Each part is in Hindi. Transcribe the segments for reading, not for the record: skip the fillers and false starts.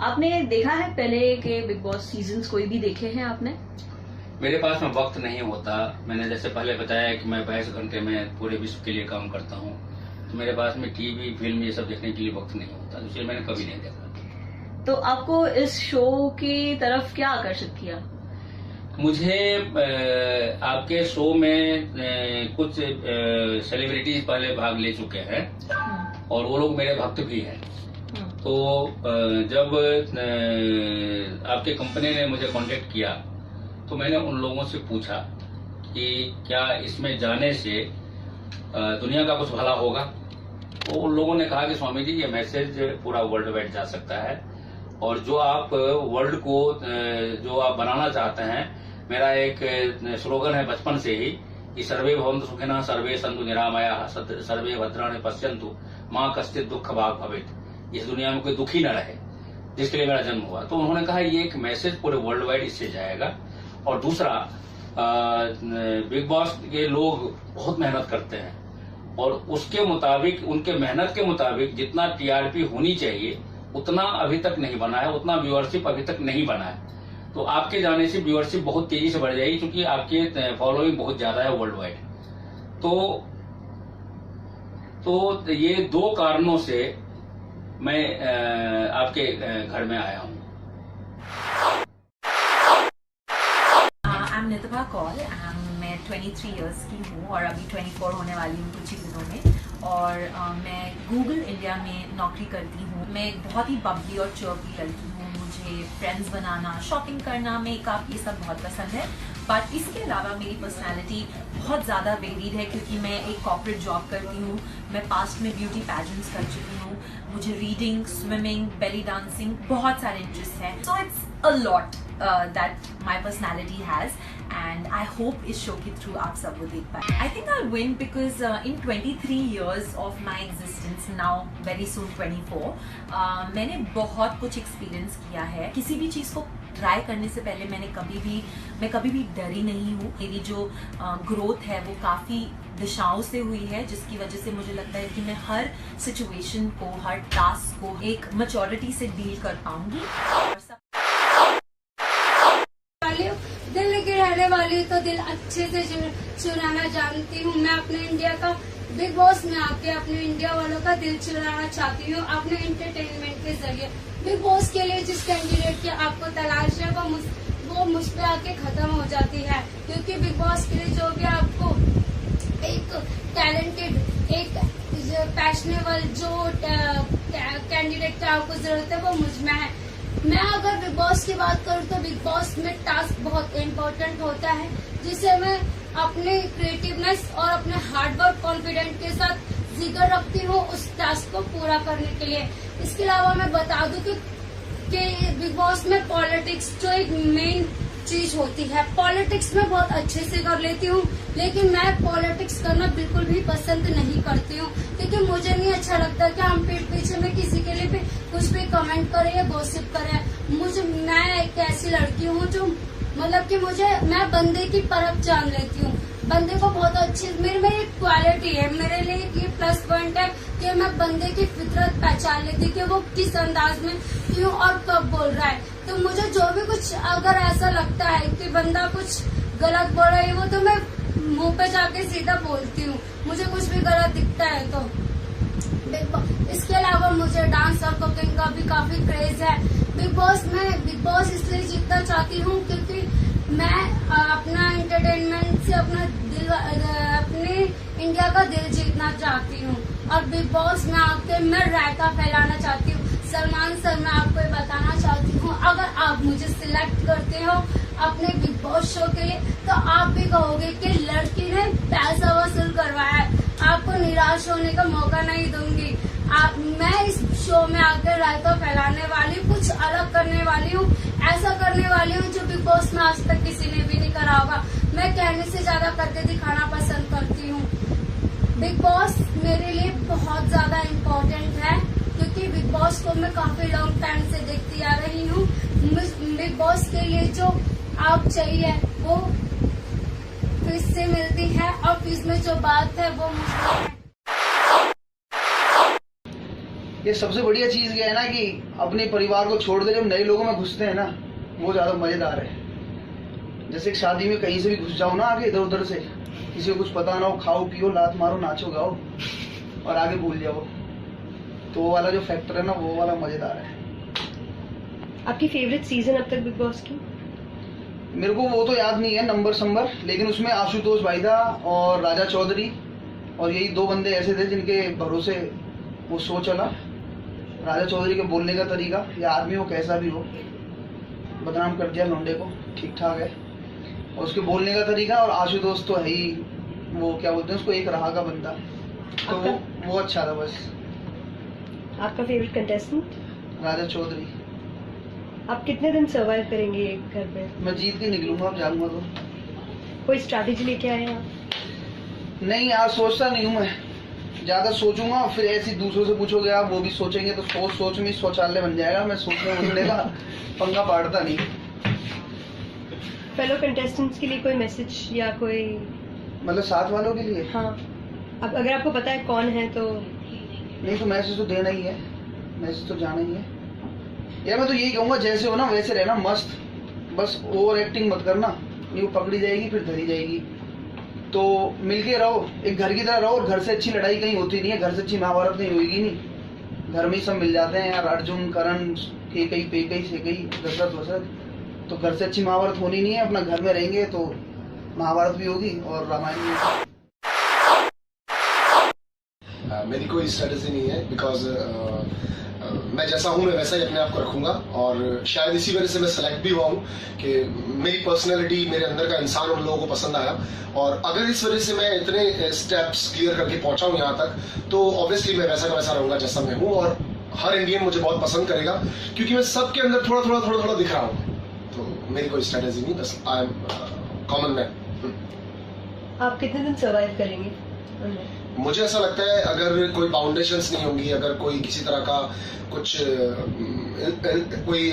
आपने देखा है पहले के बिग बॉस सीजन्स कोई भी देखे हैं आपने? मेरे पास में वक्त नहीं होता। मैंने जैसे पहले बताया कि मैं 22 घंटे में पूरे विश्व के लिए काम करता हूँ, तो मेरे पास में टीवी फिल्म ये सब देखने के लिए वक्त नहीं होता, इसलिए मैंने कभी नहीं देखा। तो आपको इस शो की तरफ क्या आकर्षित किया? मुझे आपके शो में कुछ सेलिब्रिटीज पहले भाग ले चुके हैं और वो लोग मेरे भक्त भी हैं। तो जब आपके कंपनी ने मुझे कांटेक्ट किया तो मैंने उन लोगों से पूछा कि क्या इसमें जाने से दुनिया का कुछ भला होगा। तो उन लोगों ने कहा कि स्वामी जी ये मैसेज पूरा वर्ल्ड वाइड जा सकता है और जो आप वर्ल्ड को जो आप बनाना चाहते हैं, मेरा एक स्लोगन है बचपन से ही कि सर्वे भवन्तु सुखिनः सर्वे सन्तु निरामयाः सर्वे भद्राणि पश्यन्तु मां कश्चित् दुःख भाग् भवेत्। इस दुनिया में कोई दुखी न रहे, जिसके लिए मेरा जन्म हुआ। तो उन्होंने कहा ये एक मैसेज पूरे वर्ल्ड वाइड इससे जाएगा। और दूसरा, बिग बॉस के लोग बहुत मेहनत करते हैं और उसके मुताबिक, उनके मेहनत के मुताबिक जितना टीआरपी होनी चाहिए उतना अभी तक नहीं बना है, उतना व्यूअरशिप अभी तक नहीं बना है। तो आपके जाने से व्यूअरशिप बहुत तेजी से बढ़ जाएगी, क्योंकि आपके फॉलोइंग बहुत ज्यादा है वर्ल्ड वाइड। तो ये दो कारणों से मैं आपके घर में आया हूँ। नितिभा कौल, मैं 23 इयर्स की हूँ और अभी 24 होने वाली हूँ कुछ ही दिनों में। और मैं गूगल इंडिया में नौकरी करती हूँ। मैं एक बहुत ही बबली और चर्पी लड़की हूँ। मुझे फ्रेंड्स बनाना, शॉपिंग करना, मेकअप, ये सब बहुत पसंद है। बट इसके अलावा मेरी पर्सनालिटी बहुत ज़्यादा वेरीड है, क्योंकि मैं एक कॉर्पोरेट जॉब करती हूँ। मैं पास्ट में ब्यूटी पैजेंट्स कर चुकी हूँ। मुझे रीडिंग, स्विमिंग, बेली डांसिंग बहुत सारे इंटरेस्ट हैं। So it's a lot that my personality has, and I hope इस show के through आप सब वो देख पाए। I think I'll win because in 23 years of my existence, now very soon 24, मैंने बहुत कुछ एक्सपीरियंस किया है। किसी भी चीज़ को ट्राई करने से पहले मैं कभी भी डरी नहीं हूँ। मेरी जो ग्रोथ है वो काफ़ी दिशाओं से हुई है, जिसकी वजह से मुझे लगता है कि मैं हर सिचुएशन को, हर टास्क को एक मैच्योरिटी से डील कर पाऊंगी। दिल्ली की रहने वाली, तो दिल अच्छे से चुराना जानती हूँ। मैं अपने इंडिया का बिग बॉस में आके अपने इंडिया वालों का दिल चुराना चाहती हूँ अपने एंटरटेनमेंट के जरिए। बिग बॉस के लिए जिस कैंडिडेट की आपको तलाश है वो मुझ पे आके खत्म हो जाती है, क्योंकि बिग बॉस के लिए जो भी आपको एक टैलेंटेड, एक पैशनेबल जो कैंडिडेट की आपको जरूरत है वो मुझ में है। मैं अगर बिग बॉस की बात करूँ तो बिग बॉस में टास्क बहुत इम्पोर्टेंट होता है, जिसे मैं अपने क्रिएटिवनेस और अपने हार्डवर्क कॉन्फिडेंट के साथ जिगर रखती हूँ उस टास्क को पूरा करने के लिए। इसके अलावा मैं बता दूं कि बिग बॉस में पॉलिटिक्स जो एक मेन चीज होती है, पॉलिटिक्स में बहुत अच्छे से कर लेती हूँ, लेकिन मैं पॉलिटिक्स करना बिल्कुल भी पसंद नहीं करती हूँ, क्योंकि मुझे नहीं अच्छा लगता कि हम पीठ पीछे में किसी के लिए भी कुछ भी कमेंट करें या गॉसिप करें। मैं एक ऐसी लड़की हूँ जो मतलब कि मैं बंदे की परख जान लेती हूँ। बंदे को बहुत अच्छी मेरे में एक क्वालिटी है, मेरे लिए ये प्लस पॉइंट है कि मैं बंदे की फितरत पहचान लेती कि वो किस अंदाज में क्यों और कब बोल रहा है। तो मुझे जो भी कुछ अगर ऐसा लगता है कि बंदा कुछ गलत बोल रहा है, वो तो मैं मुंह पे जाके सीधा बोलती हूँ, मुझे कुछ भी गलत दिखता है तो। इसके अलावा मुझे डांस और कुकिंग का भी काफी क्रेज है। बिग बॉस इसलिए जीतना चाहती हूँ क्योंकि मैं अपना एंटरटेनमेंट से अपने इंडिया का दिल जीतना चाहती हूँ और बिग बॉस में आके मैं रायता फैलाना चाहती हूँ। सलमान सर, मैं आपको ये बताना चाहती हूँ, अगर आप मुझे सिलेक्ट करते हो अपने बिग बॉस शो के लिए तो आप भी कहोगे कि लड़की ने पैसा वसूल करवाया है, आपको निराश होने का मौका नहीं दूंगी। मैं इस शो में आकर रायता फैलाने वाली, कुछ अलग करने वाली हूँ, ऐसा करने वाली हूँ जो बिग बॉस में आज तक किसी ने भी नहीं करा होगा। मैं कहने से ज्यादा करके दिखाना पसंद करती हूँ। बिग बॉस मेरे लिए बहुत ज्यादा इम्पोर्टेंट है, क्योंकि बिग बॉस को मैं काफी लॉन्ग टाइम से देखती आ रही हूँ। बिग बॉस के लिए जो आप चाहिए वो फीस से मिलती है और फीस में जो बात है वो मुझे है। ये सबसे बढ़िया चीज़ क्या है ना कि अपने परिवार को छोड़ के जब नए लोगों में घुसते हैं ना, वो ज़्यादा मज़ेदार है। जैसे एक शादी में कहीं से भी घुस जाओ ना, आगे इधर उधर से, किसी को कुछ पता ना हो, खाओ पियो लात मारो नाचो गाओ और आगे भूल जाओ, तो वो वाला जो फैक्टर है ना, वो वाला मज़ेदार है। आपकी फेवरेट सीजन अब तक बिग बॉस की? मेरे को वो तो याद नहीं है नंबर, लेकिन उसमें आशुतोष वाहिदा और राजा चौधरी और यही 2 बंदे ऐसे थे जिनके भरोसे वो शो चला। राजा चौधरी के बोलने का तरीका, या आदमी वो कैसा भी हो, बदनाम कर दिया लौंडे को, ठीक ठाक है, और उसके बोलने का तरीका। और आशुतोष तो है ही, वो क्या बोलते हैं उसको, एक रहा का बंदा, तो वो अच्छा था बस। आपका फेवरेट कंटेस्टेंट? राजा चौधरी। आप कितने दिन सर्वाइव करेंगे एक घर पे? मैं जीत के निकलूंगा, अब जाऊंगा तो। कोई स्ट्रैटेजी लेके आए आप? नहीं यार, सोचता नहीं हूँ मैं, ज्यादा सोचूंगा फिर ऐसे ही दूसरों से पूछोगे आप, वो भी सोचेंगे तो सोच में शौचालय बन जाएगा। मैं सोचने का पंगा पाड़ता नहीं। फेलो कंटेस्टेंट्स के लिए कोई मैसेज या कोई, मतलब साथ वालों के लिए? हाँ, अब अगर आपको पता है कौन है तो नहीं, तो मैसेज तो देना ही है, मैसेज तो जाना ही है यार। मैं तो यही कहूँगा, जैसे हो ना वैसे रहना मस्त, बस ओवर एक्टिंग मत करना, नहीं वो पकड़ी जाएगी फिर धरी जाएगी। तो मिलके रहो, एक घर की तरह रहो, और घर से अच्छी लड़ाई कहीं होती नहीं है, घर से अच्छी महाभारत नहीं होगी नहीं। घर में ही सब मिल जाते हैं यार, अर्जुन करण केकई पेकई सेकई दशरथ वशरथ, तो घर से अच्छी महाभारत होनी नहीं है। अपना घर में रहेंगे तो महाभारत भी होगी और रामायण भी होगी। मेरी कोई स्ट्रेटेजी नहीं है, बिकॉज मैं जैसा हूँ मैं वैसा ही अपने आप को रखूंगा, और शायद इसी वजह से मैं सेलेक्ट भी हुआ हूँ कि मेरी पर्सनैलिटी, मेरे अंदर का इंसान उन लोगों को पसंद आया। और अगर इस वजह से मैं इतने स्टेप्स क्लियर करके पहुंचा हूँ यहाँ तक, तो ऑब्वियसली मैं वैसा का वैसा रहूंगा जैसा मैं हूँ, और हर इंडियन मुझे बहुत पसंद करेगा क्योंकि मैं सबके अंदर थोड़ा थोड़ा दिख रहा हूँ। तो मेरी कोई स्ट्रेटेजी नहीं, बस आई एम कॉमन मैन। आप कितने दिन सर्वाइव करेंगे? मुझे ऐसा लगता है अगर कोई बाउंडेशंस नहीं होंगी, अगर कोई किसी तरह का कुछ कोई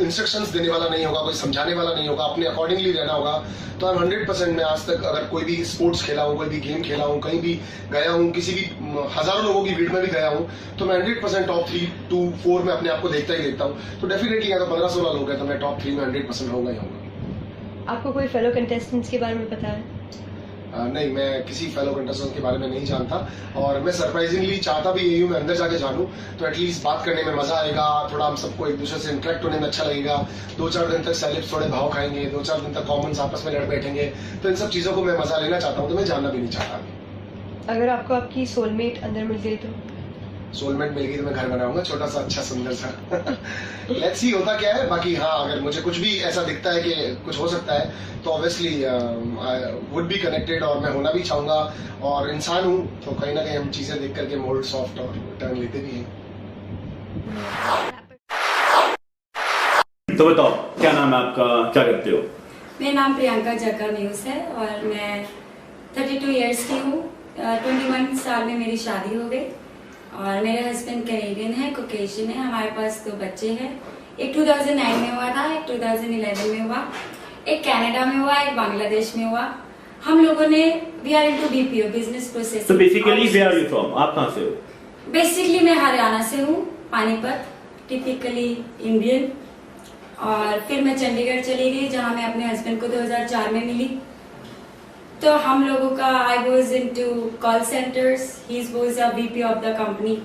इंस्ट्रक्शंस देने वाला नहीं होगा, कोई समझाने वाला नहीं होगा, अपने अकॉर्डिंगली रहना होगा, तो आई एम 100% मैं आज तक अगर कोई भी स्पोर्ट्स खेला हूँ, कोई भी गेम खेला हूँ, कहीं भी गया हूँ, किसी भी हजारों लोगों की भीड़ में भी गया हूँ, तो मैं 100% टॉप 3 to 4 में अपने आप को देखता ही देखता हूँ। तो डेफिनेटली अगर 15-16 लोग हैं तो मैं टॉप 3 में 100% होगा ही होगा। आपको कोई फेलो कंटेस्टेंट्स के बारे में पता है? नहीं, मैं किसी फेलो कंटेस्टेंट के बारे में नहीं जानता, और मैं सरप्राइजिंगली चाहता भी यही हूँ, मैं अंदर जाके जानूँ, तो एटलीस्ट बात करने में मजा आएगा, थोड़ा हम सबको एक दूसरे से इंटरेक्ट होने में अच्छा लगेगा। 2-4 दिन तक सेलेब्स थोड़े भाव खाएंगे, 2-4 दिन तक कॉमन्स आपस में लड़ बैठेंगे, तो इन सब चीजों को मैं मजा लेना चाहता हूँ, तो मैं जानना भी नहीं चाहता। अगर आपको आपकी सोलमेट अंदर मिल गई तो? सोलमेट मिल गई तो मैं घर बनाऊंगा छोटा सा अच्छा सुंदर सा। लेट्स सी होता क्या है। बाकी हाँ, अगर मुझे कुछ भी ऐसा दिखता है कि कुछ हो सकता है तो obviously I would be connected, और मैं होना भी चाहूंगा, और इंसान हूँ तो कहीं ना कहीं हम चीजें देख करके मोल्ड सॉफ्ट और टर्न लेते भी हैं। तो बताओ क्या नाम है आपका, क्या करते हो? मेरा नाम प्रियंका जग्गा न्यूज है और मैं 32 इयर्स की हूँ। 21 साल में मेरी शादी हो गई और मेरे हस्बैंड कैनेडियन है, कोकेशियन है। हमारे पास 2 बच्चे हैं, एक 2009 में हुआ था, एक 2011 में हुआ, एक कनाडा में हुआ, एक बांग्लादेश में हुआ। हम लोगों ने we are into BPO, business process. तो basically where are you from, आप कहाँ से हो? बेसिकली मैं हरियाणा से हूँ, पानीपत, टिपिकली इंडियन। और फिर मैं चंडीगढ़ चली गई जहाँ मैं अपने हस्बैंड को 2004 में मिली। तो हम लोगों का I was into call centres, he was a VP of the company.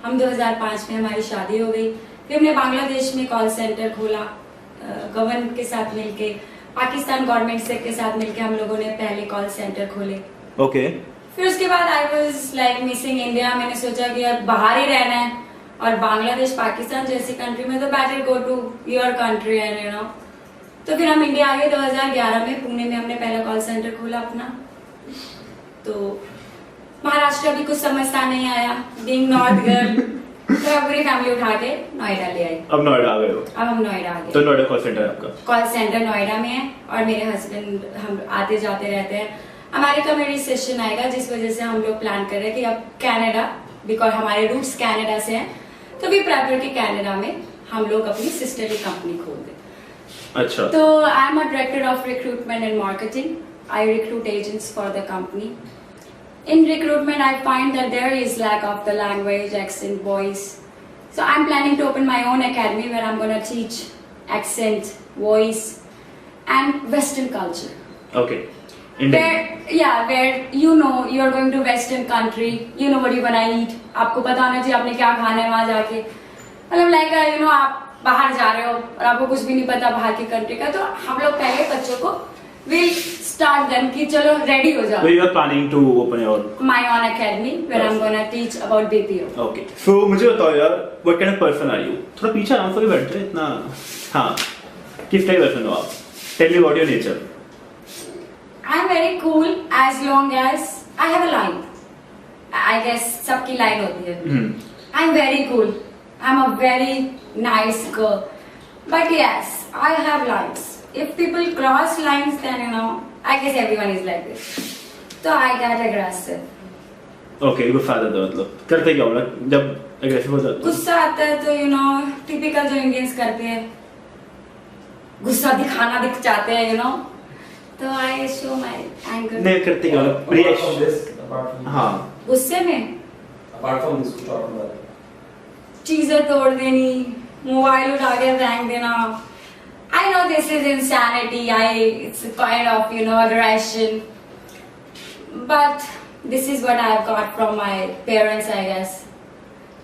हम 2005 में हमारी शादी हो गई। फिर हमने बांग्लादेश में कॉल सेंटर खोला, गवर्नमेंट के साथ मिलके, पाकिस्तान गवर्नमेंट से के साथ मिलके हम लोगों ने पहले कॉल सेंटर खोले। ओके। फिर उसके बाद I was like missing India. मैंने सोचा कि अब बाहर ही रहना है, और बांग्लादेश पाकिस्तान जैसी कंट्री में तो better go to your country and you know. तो फिर हम इंडिया आ गए 2011 में, पुणे में हमने पहला कॉल सेंटर खोला अपना। तो महाराष्ट्र अभी कुछ समझता नहीं आया, बीइंग नॉर्थ गर्ल, तो पूरी फैमिली उठा के नोएडा ले आई। अब नोएडा आ गए हो? अब हम नोएडा आ गए। तो नोएडा कॉल सेंटर आपका? कॉल सेंटर नोएडा में है, और मेरे हस्बैंड हम आते जाते रहते हैं। अमेरिका में रिसेशन आएगा, जिस वजह से हम लोग प्लान कर रहे हैं कि अब कनाडा, बिकॉज हमारे रूट्स कनाडा से हैं, तो भी प्रेफर कि कनाडा में हम लोग अपनी सिस्टरली कंपनी खोल दें। अच्छा। तो I am a director of recruitment and marketing. I recruit agents for the company. In recruitment, I find that there is lack of the language, accent, voice. So I'm planning to open my own academy where I'm gonna teach accent, voice, and Western culture. Okay. Indian. Where you know you're going to Western country, you know what you're gonna eat. आपको पता होना चाहिए आपने क्या खाना है वहाँ जाके. मतलब like you know आप बाहर जा रहे हो और आपको कुछ भी नहीं पता बाहर की कंट्री का, तो हम लोग पहले बच्चों को we'll start them कि चलो ready हो जाओ. So you are planning to open your My own academy where I'm gonna teach about BPO. Okay. So मुझे बताओ यार, what kind of person are you? थोड़ा पीछे आराम से बैठ जाए इतना. हाँ. किस टाइप person हो आप? Tell me about your nature. I'm very cool as long as I have a line. I guess सबकी line होती है. I'm very cool. I'm a very nice girl. But yes, I have lines. If people cross lines, then you know, I guess everyone is like this. So I get aggressive. Okay, गुस्सा आता है मतलब. करते क्या हो मतलब जब aggressive हो जाते हो? गुस्सा आता है तो you know, typical जो Indians करते हैं. गुस्सा दिखाना चाहते हैं, you know. तो I show my anger. नहीं करते क्या मतलब reaction. हाँ. गुस्से में. Apart from this, कुछ और बात. चीजें तोड़ देनी, मोबाइल उठा के फेंक देना. I know this is insanity. It's a kind of aggression, but this is what I've got from my parents, I guess.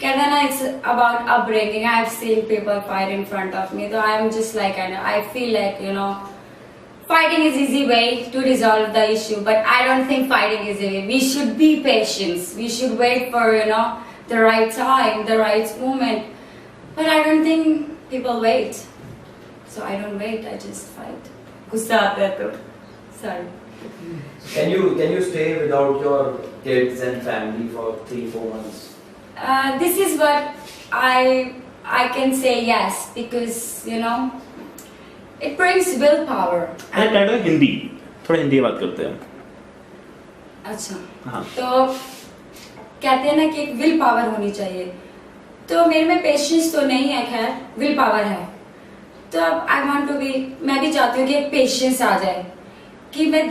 कहते हैं ना, it's about upbringing. I've seen people fight in front of me, so I'm just like I feel like fighting is easy way to resolve the issue, but I don't think fighting is easy. We should be patient. We should wait for the right time, the right moment. But I don't think people wait. So I don't wait, I just fight. गुस्सा आता है तो. Sorry. Can you stay without your kids and family for 3-4 months? This is what I can say yes, because it brings willpower. अरे टैटो हिंदी, थोड़ा हिंदी बात करते हैं. अच्छा. हाँ. तो कहते हैं ना कि एक विल पावर होनी चाहिए. तो मेरे में पेशेंस तो नहीं है, खैर विल पावर है. तो अब आई वांट टू बी, मैं भी चाहती हूँ कि एक पेशेंस आ जाए कि मैं